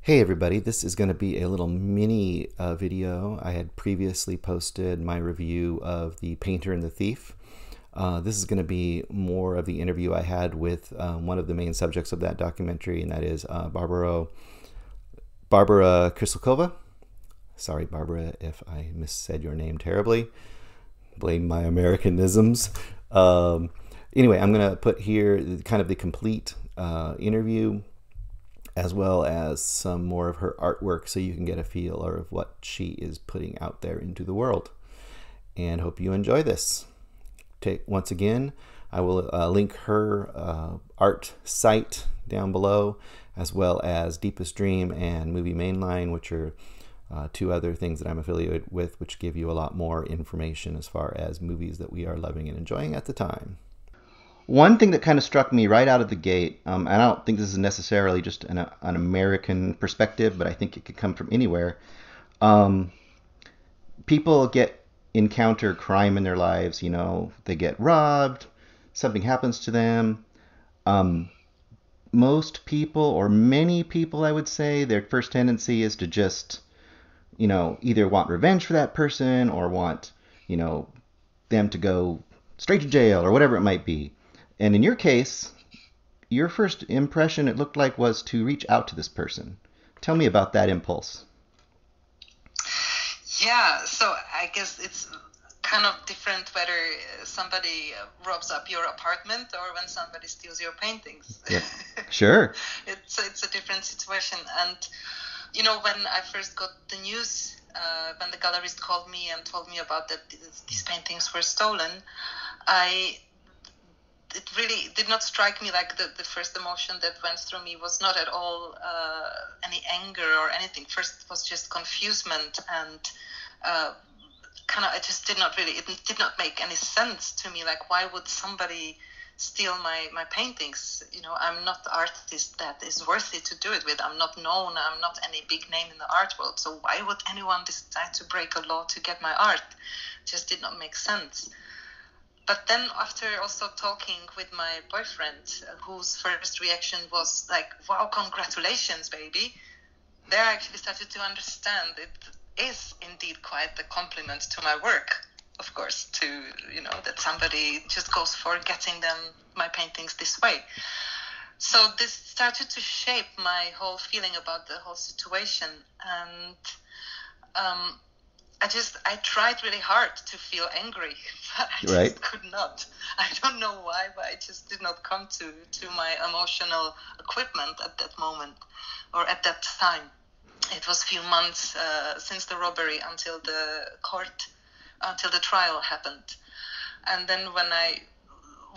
Hey everybody, this is going to be a little mini video. I had previously posted my review of The Painter and the Thief. This is going to be more of the interview I had with one of the main subjects of that documentary, and that is Barbara Kysilkova. Sorry, Barbara, if I missaid your name terribly. Blame my Americanisms. Anyway, I'm going to put here kind of the complete interview, as well as some more of her artwork so you can get a feel of what she is putting out there into the world. And hope you enjoy this. Once again, I will link her art site down below, as well as Deepest Dream and Movie Mainline, which are two other things that I'm affiliated with, which give you a lot more information as far as movies that we are loving and enjoying at the time. One thing that kind of struck me right out of the gate, and I don't think this is necessarily just an American perspective, but I think it could come from anywhere. People encounter crime in their lives. You know, they get robbed, something happens to them. Most people, or many people, I would say, their first tendency is to just, either want revenge for that person or want, them to go straight to jail or whatever it might be. And in your case, your first impression, it looked like, was to reach out to this person. Tell me about that impulse. Yeah, so I guess it's kind of different whether somebody robs up your apartment or when somebody steals your paintings. Yep. Sure. It's a different situation. And, when I first got the news, when the gallerist called me and told me about that these paintings were stolen, it really did not strike me like the first emotion that went through me was not at all any anger or anything. First it was just confusement and it just did not make any sense to me. Like, why would somebody steal my paintings? I'm not the artist that is worthy to do it with. I'm not known. I'm not any big name in the art world. So why would anyone decide to break a law to get my art? It just did not make sense. But then after also talking with my boyfriend, whose first reaction was like, wow, congratulations, baby. There I actually started to understand it is indeed quite a compliment to my work, of course, that somebody just goes for getting my paintings this way. So this started to shape my whole feeling about the whole situation. And I tried really hard to feel angry, but I just could not. I don't know why, but it just did not come to my emotional equipment at that moment or at that time. It was a few months since the robbery until the trial happened. And then when I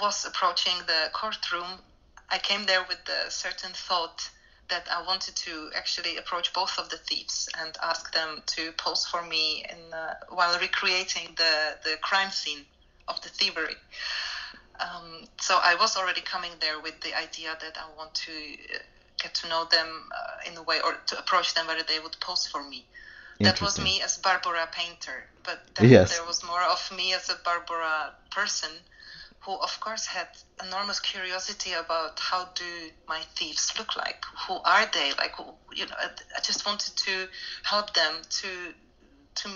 was approaching the courtroom, I came there with a certain thought that I wanted to actually approach both of the thieves and ask them to pose for me while recreating the crime scene of the thievery. So I was already coming there with the idea that I want to get to know them in a way, or to approach them whether they would pose for me. That was me as Barbora painter, but then there was more of me as a Barbora person, who of course had enormous curiosity about how do my thieves look like? Who are they? Like, I just wanted to help them to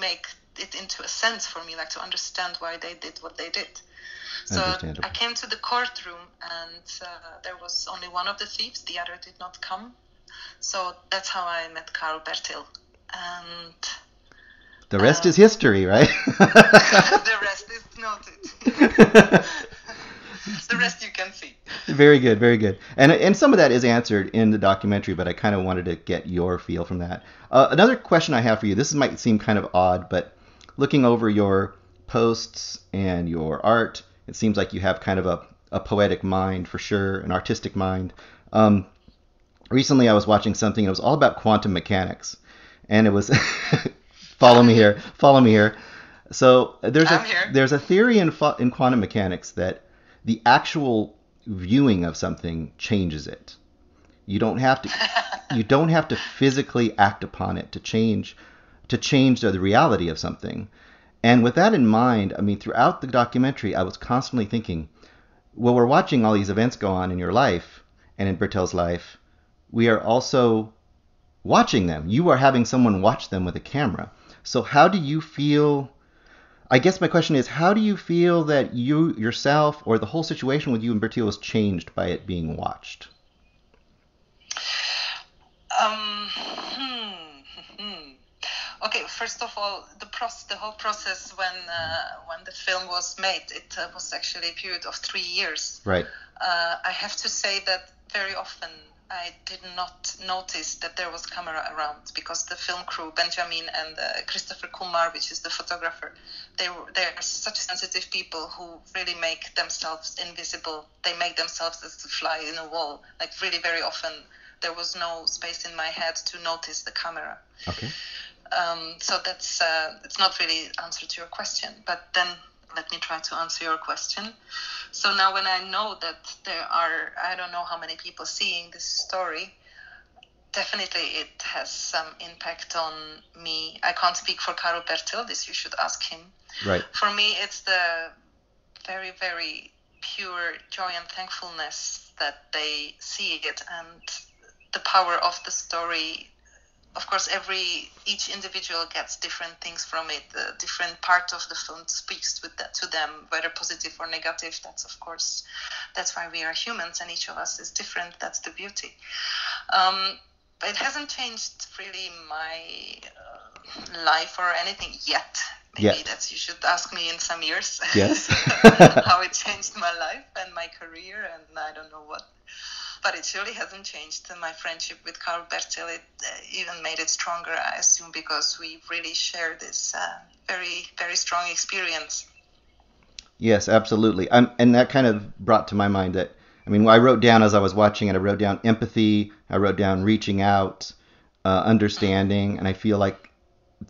make it into a sense for me, like to understand why they did what they did. So I came to the courtroom and there was only one of the thieves, the other did not come. So that's how I met Karl Bertil. And the rest is history, right? The rest is noted. The rest you can see. Very good, very good. And some of that is answered in the documentary, but I kind of wanted to get your feel from that. Another question I have for you, this might seem kind of odd, but looking over your posts and your art, it seems like you have kind of a poetic mind for sure, an artistic mind. Recently I was watching something, and it was all about quantum mechanics. And it was, follow me here. So there's a theory in quantum mechanics that the actual viewing of something changes it. You don't have to physically act upon it to change the reality of something. And with that in mind, I mean, throughout the documentary, I was constantly thinking, well, we're watching all these events go on in your life and in Bertil's life. We are also watching them. You are having someone watch them with a camera. So how do you feel? I guess my question is, how do you feel that you yourself or the whole situation with you and Bertil was changed by it being watched? Okay, first of all, the whole process when the film was made, it was actually a period of 3 years. Right. I have to say that very often I did not notice that there was camera around, because the film crew, Benjamin and Christopher Kumar, which is the photographer, they are such sensitive people who really make themselves invisible. They make themselves as a fly in a wall. Like, really, very often there was no space in my head to notice the camera. Okay. So that's it's not really answer to your question, but then let me try to answer your question. So now when I know that there are, I don't know how many people seeing this story, definitely it has some impact on me. I can't speak for Karl Bertil, this you should ask him. Right. For me, it's the very, very pure joy and thankfulness that they see it, and the power of the story. Of course, each individual gets different things from it. A different part of the film speaks to them, whether positive or negative. That's why we are humans, and each of us is different. That's the beauty. It hasn't changed really my life or anything yet. Maybe that you should ask me in some years. Yes. How it changed my life and my career, and I don't know what. But it surely hasn't changed my friendship with Karl Bertil. It even made it stronger, I assume, because we really share this very, very strong experience. Yes, absolutely. And that kind of brought to my mind that, I mean, I wrote down as I was watching it, I wrote down empathy, I wrote down reaching out, understanding, and I feel like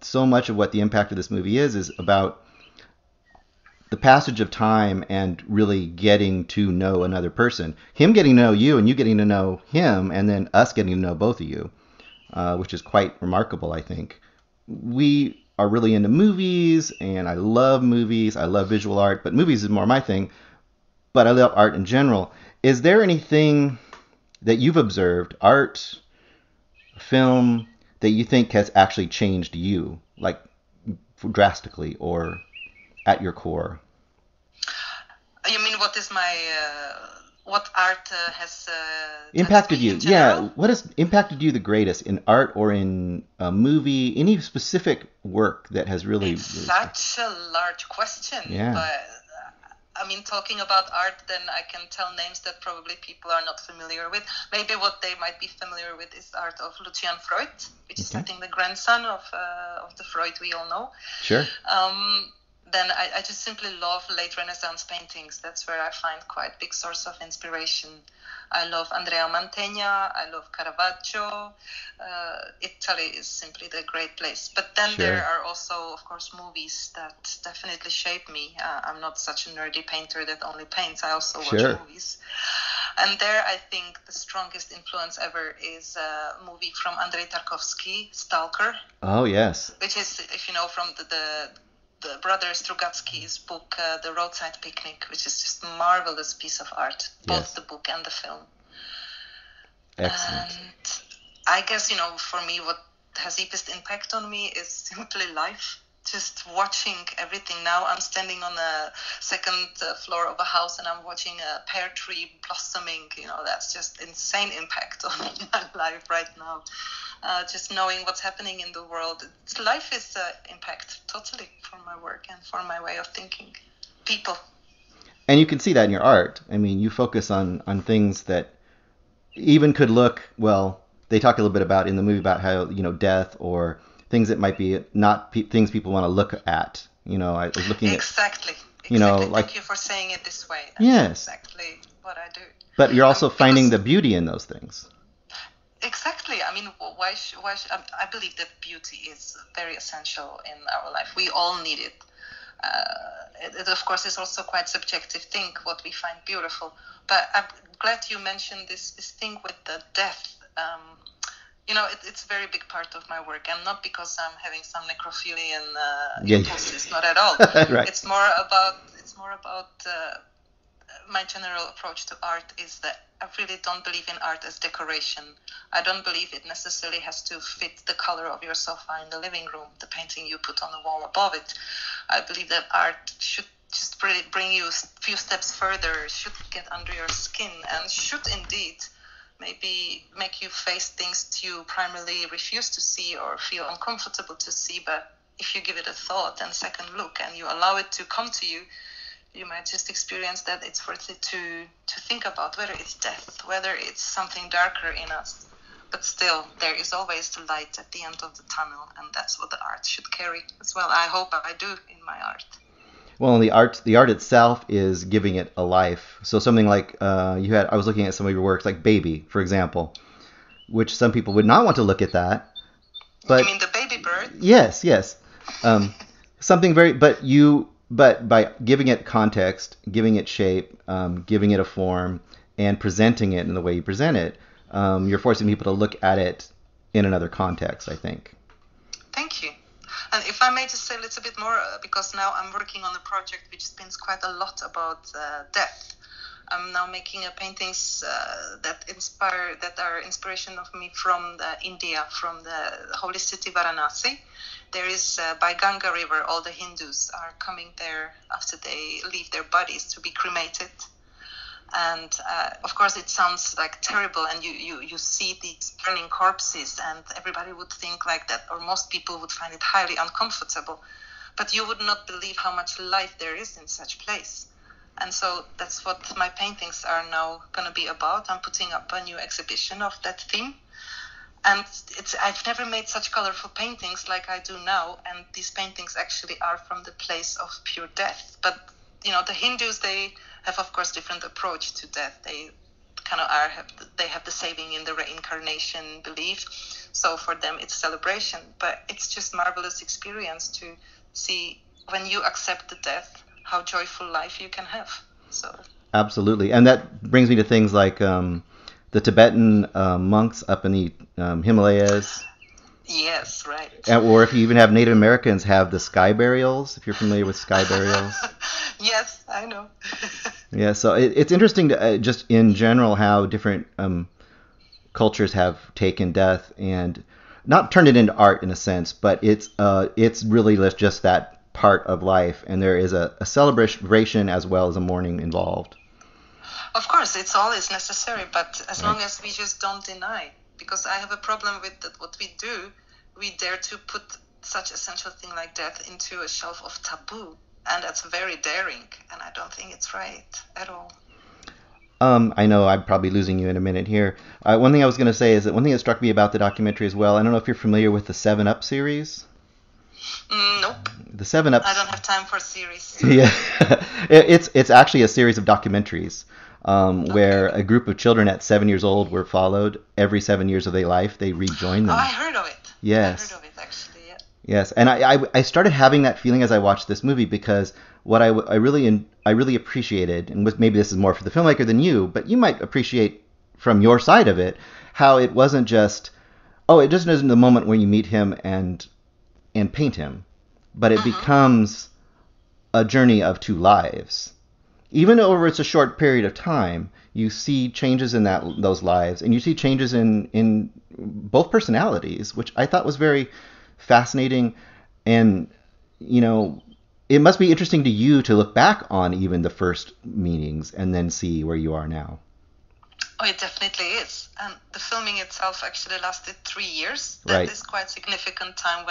so much of what the impact of this movie is about the passage of time and really getting to know another person. Him getting to know you and you getting to know him, and then us getting to know both of you, which is quite remarkable, I think. We are really into movies, and I love movies. I love visual art, but movies is more my thing. But I love art in general. Is there anything that you've observed, art, film, that you think has actually changed you, like drastically or at your core? You mean what is my what art has impacted you? Yeah, what has impacted you the greatest in art or in a movie? Any specific work that has really? It's such a large question. Yeah. But I mean, talking about art, then I can tell names that probably people are not familiar with. Maybe what they might be familiar with is art of Lucian Freud, which is, I think, the grandson of the Freud we all know. Sure. Then I just simply love late Renaissance paintings. That's where I find quite big source of inspiration. I love Andrea Mantegna. I love Caravaggio. Italy is simply the great place. But then there are also, of course, movies that definitely shape me. I'm not such a nerdy painter that only paints. I also watch movies. And there, I think the strongest influence ever is a movie from Andrei Tarkovsky, Stalker. Oh, yes. Which is, if you know, from the brother Strugatsky's book, The Roadside Picnic, which is just a marvelous piece of art, both the book and the film. Excellent. And I guess, for me, what has deepest impact on me is simply life. Just watching everything. Now I'm standing on the second floor of a house and I'm watching a pear tree blossoming. That's just insane impact on my life right now. Just knowing what's happening in the world. Life is impact totally for my work and for my way of thinking. People. And you can see that in your art. I mean, you focus on things that even could look, well, they talk a little bit about in the movie about how, death or things that might be not things people want to look at. I was looking at... Exactly. Thank you for saying it this way. That's exactly what I do. But you're also finding the beauty in those things. Exactly. I mean, why I believe that beauty is very essential in our life. We all need it. It of course, is also quite subjective thing, what we find beautiful. But I'm glad you mentioned this thing with the death. It's a very big part of my work, and not because I'm having some necrophilian impulses, not at all. Right. It's more about my general approach to art is the I really don't believe in art as decoration. I don't believe it necessarily has to fit the color of your sofa in the living room, the painting you put on the wall above it. I believe that art should just really bring you a few steps further, should get under your skin, and should indeed maybe make you face things you primarily refuse to see or feel uncomfortable to see. But if you give it a thought and second look and you allow it to come to you, you might just experience that it's worth it to think about, whether it's death, whether it's something darker in us. But still, there is always the light at the end of the tunnel, and that's what the art should carry as well. I hope I do in my art. Well, and the art itself is giving it a life. So something like I was looking at some of your works, like Baby, for example, which some people would not want to look at that. But you mean the baby bird? Yes. Something very, but by giving it context, giving it shape, giving it a form, and presenting it in the way you present it, you're forcing people to look at it in another context, I think. Thank you. And if I may just say a little bit more, because now I'm working on a project which spins quite a lot about death. I'm now making paintings that are inspiration of me from India, from the holy city Varanasi. There is by Ganga River, all the Hindus are coming there after they leave their bodies to be cremated. And of course it sounds like terrible, and you see these burning corpses, and everybody would think like that, or most people would find it highly uncomfortable. But you would not believe how much life there is in such place. And so that's what my paintings are now going to be about. I'm putting up a new exhibition of that theme. And I've never made such colorful paintings like I do now. And these paintings actually are from the place of pure death. But, the Hindus, they have, of course, different approach to death. They kind of they have the saving in the reincarnation belief. So for them, it's celebration. But it's just marvelous experience to see when you accept the death, how joyful life you can have. So absolutely. And that brings me to things like the Tibetan monks up in the Himalayas. Yes, right. Or if you even have Native Americans have the sky burials, if you're familiar with sky burials. Yes, I know. Yeah, so it's interesting to just in general how different cultures have taken death and not turned it into art in a sense, but it's really just that part of life, and there is a celebration as well as a mourning involved. Of course, it's always necessary, but as long as we just don't deny, because I have a problem with that. What we do, we dare to put such essential thing like death into a shelf of taboo, and that's very daring, and I don't think it's right at all. I know I'm probably losing you in a minute here. One thing I was going to say is that one thing that struck me about the documentary as well, I don't know if you're familiar with the 7-Up series. Nope. The 7-Up. I don't have time for series. Yeah, it's actually a series of documentaries where a group of children at 7 years old were followed. Every 7 years of their life, they rejoined them. Oh, I heard of it. Yes. I heard of it, actually, yeah. Yes, and I started having that feeling as I watched this movie because what I really appreciated, and maybe this is more for the filmmaker than you, but you might appreciate from your side of it, how it wasn't just, it just isn't the moment when you meet him and paint him, but it becomes a journey of two lives. Even over it's a short period of time, you see changes in those lives, and you see changes in both personalities, which I thought was very fascinating. And it must be interesting to you to look back on even the first meetings and then see where you are now. Oh, it definitely is. And the filming itself actually lasted 3 years. That is quite significant time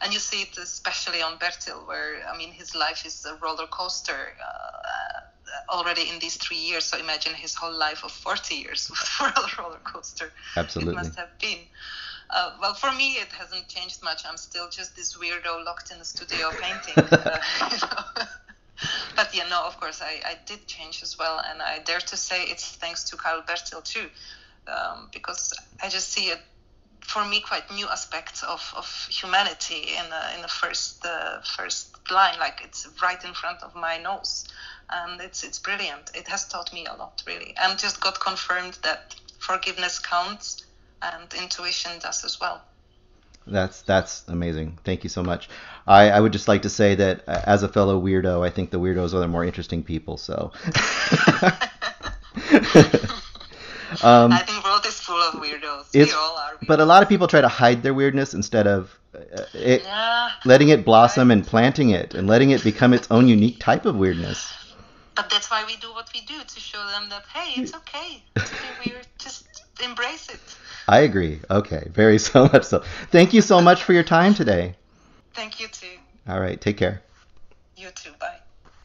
and you see it especially on Bertil, where, his life is a roller coaster already in these 3 years. So imagine his whole life of 40 years for a roller coaster. Absolutely. It must have been. Well, for me, it hasn't changed much. I'm still just this weirdo locked in the studio painting. But of course, I did change as well, and I dare to say it's thanks to Karl Bertil too, because I just see for me, quite new aspects of humanity in the first line. Like, it's right in front of my nose, and it's brilliant. It has taught me a lot, really, and just got confirmed that forgiveness counts, and intuition does as well. That's amazing. Thank you so much. I would just like to say that as a fellow weirdo, I think the weirdos are the more interesting people. So, I think the world is full of weirdos. We all are weirdos. But a lot of people try to hide their weirdness instead of letting it blossom and planting it and letting it become its own unique type of weirdness. But that's why we do what we do, to show them that, hey, it's okay to be weird. Just embrace it. I agree. Okay, very so much so. Thank you so much for your time today. Thank you too. All right, take care. You too. Bye.